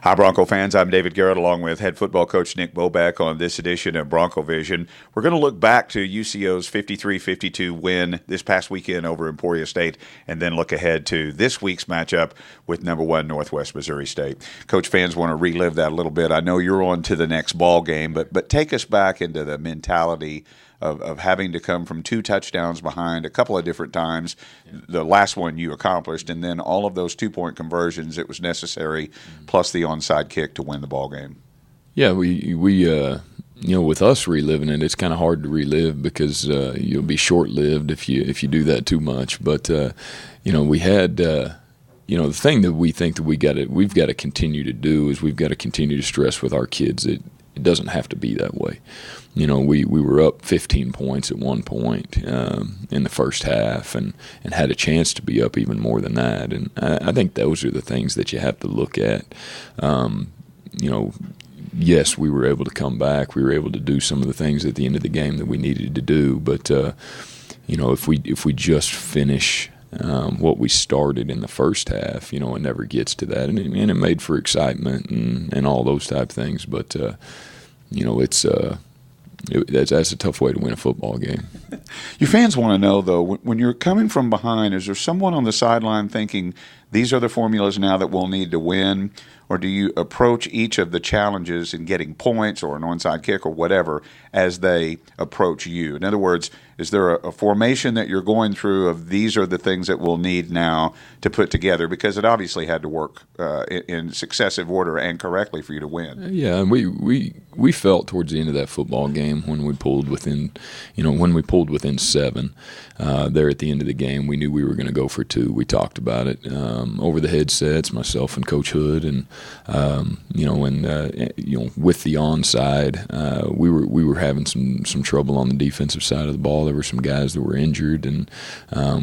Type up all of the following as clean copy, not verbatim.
Hi, Bronco fans. I'm David Garrett along with head football coach Nick Bobeck on this edition of Bronchovision. We're going to look back to UCO's 53-52 win this past weekend over Emporia State and then look ahead to this week's matchup with number 1 Northwest Missouri State. Coach, fans want to relive that a little bit. I know you're on to the next ball game, but take us back into the mentality of having to come from 2 touchdowns behind a couple of different times. The last one you accomplished, and then all of those 2-point conversions it was necessary, plus the onside kick to win the ball game. Yeah, we with us reliving it, it's kind of hard to relive because you'll be short-lived if you do that too much. But we had. The thing that we think that we've got to continue to do is we've got to continue to stress with our kids that it doesn't have to be that way. We were up 15 points at one point in the first half and had a chance to be up even more than that. And I think those are the things that you have to look at. Yes, we were able to come back. We were able to do some of the things at the end of the game that we needed to do. But, if we just finish what we started in the first half, it never gets to that. And it made for excitement and all those type of things. But, that's a tough way to win a football game. Your fans want to know, though, when you're coming from behind, is there someone on the sideline thinking these are the formulas now that we'll need to win? Or do you approach each of the challenges in getting points or an onside kick or whatever as they approach you? In other words, is there a formation that you're going through of these are the things that we'll need now to put together? Because it obviously had to work in successive order and correctly for you to win. Yeah, and we felt towards the end of that football game when we pulled within 7 there at the end of the game, we knew we were going to go for 2. We talked about it over the headsets, myself and Coach Hood, and with the onside, we were having some trouble on the defensive side of the ball. There were some guys that were injured, and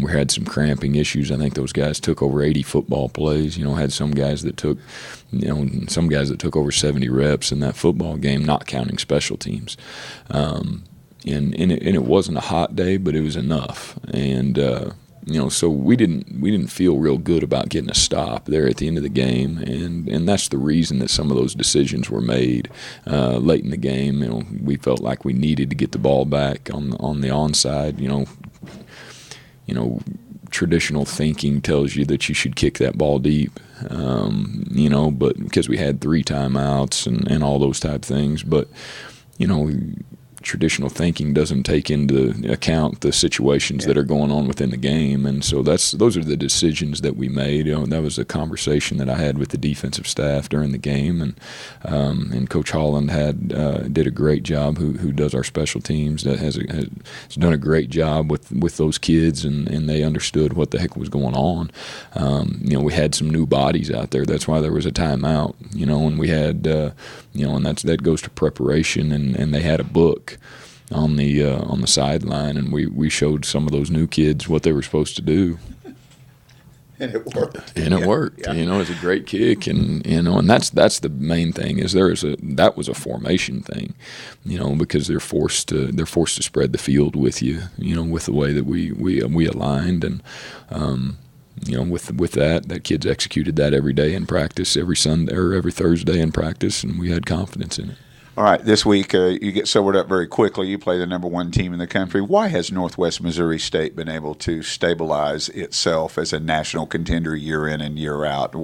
we had some cramping issues. I think those guys took over 80 football plays. Had some guys that took over 70 reps in that football game, not counting special teams. And it wasn't a hot day, but it was enough. And so we didn't feel real good about getting a stop there at the end of the game, and that's the reason that some of those decisions were made late in the game. We felt like we needed to get the ball back on the onside. Traditional thinking tells you that you should kick that ball deep, but because we had 3 timeouts and all those type of things, but traditional thinking doesn't take into account the situations that are going on within the game, and so those are the decisions that we made. That was a conversation that I had with the defensive staff during the game, and Coach Holland did a great job. Who does our special teams? That has done a great job with those kids, and they understood what the heck was going on. We had some new bodies out there. That's why there was a timeout. And we had and that goes to preparation, and they had a book on the sideline, and we showed some of those new kids what they were supposed to do. And it worked. It worked. Yeah. It's a great kick, and that's the main thing. Is that was a formation thing, because they're forced to spread the field with you, with the way that we aligned, and with that kids executed that every day in practice, every Sunday or every Thursday in practice, and we had confidence in it. All right, this week you get sobered up very quickly. You play the number 1 team in the country. Why has Northwest Missouri State been able to stabilize itself as a national contender year in and year out?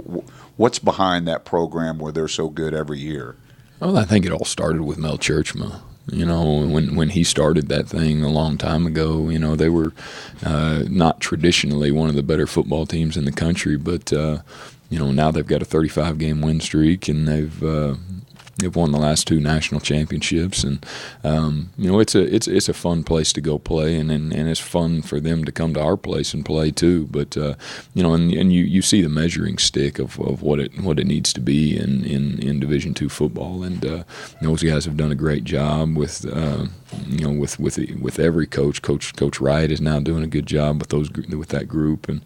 What's behind that program where they're so good every year? Well, I think it all started with Mel Churchma. When he started that thing a long time ago, they were not traditionally one of the better football teams in the country, but now they've got a 35-game win streak, and they've won the last 2 national championships, and it's a fun place to go play, and it's fun for them to come to our place and play too. But and you see the measuring stick of what it needs to be in Division II football, and those guys have done a great job with every coach. Coach Wright is now doing a good job with that group, and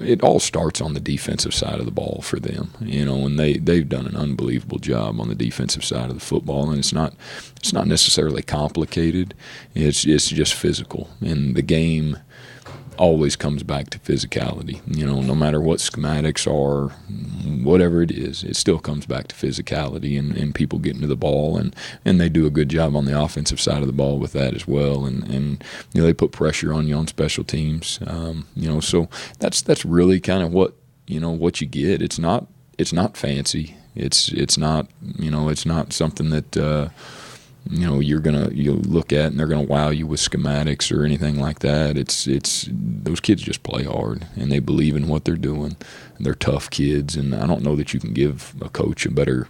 it all starts on the defensive side of the ball for them. And they've done an unbelievable job on the defensive side of the football, and it's not necessarily complicated. It's just physical, and the game always comes back to physicality. No matter what schematics are, whatever it is, it still comes back to physicality and people getting to the ball, and they do a good job on the offensive side of the ball with that as well. And they put pressure on you on special teams. So that's really kind of what you get. It's not fancy. It's not it's not something that you'll look at and they're gonna wow you with schematics or anything like that. It's those kids just play hard and they believe in what they're doing. They're tough kids, and I don't know that you can give a coach a better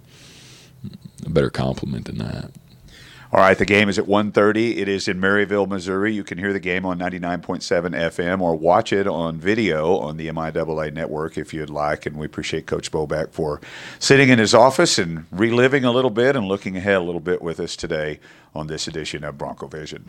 compliment than that. All right, the game is at 1:30. It is in Maryville, Missouri. You can hear the game on 99.7 FM or watch it on video on the MIAA network if you'd like. And we appreciate Coach Bobeck for sitting in his office and reliving a little bit and looking ahead a little bit with us today on this edition of Bronchovision.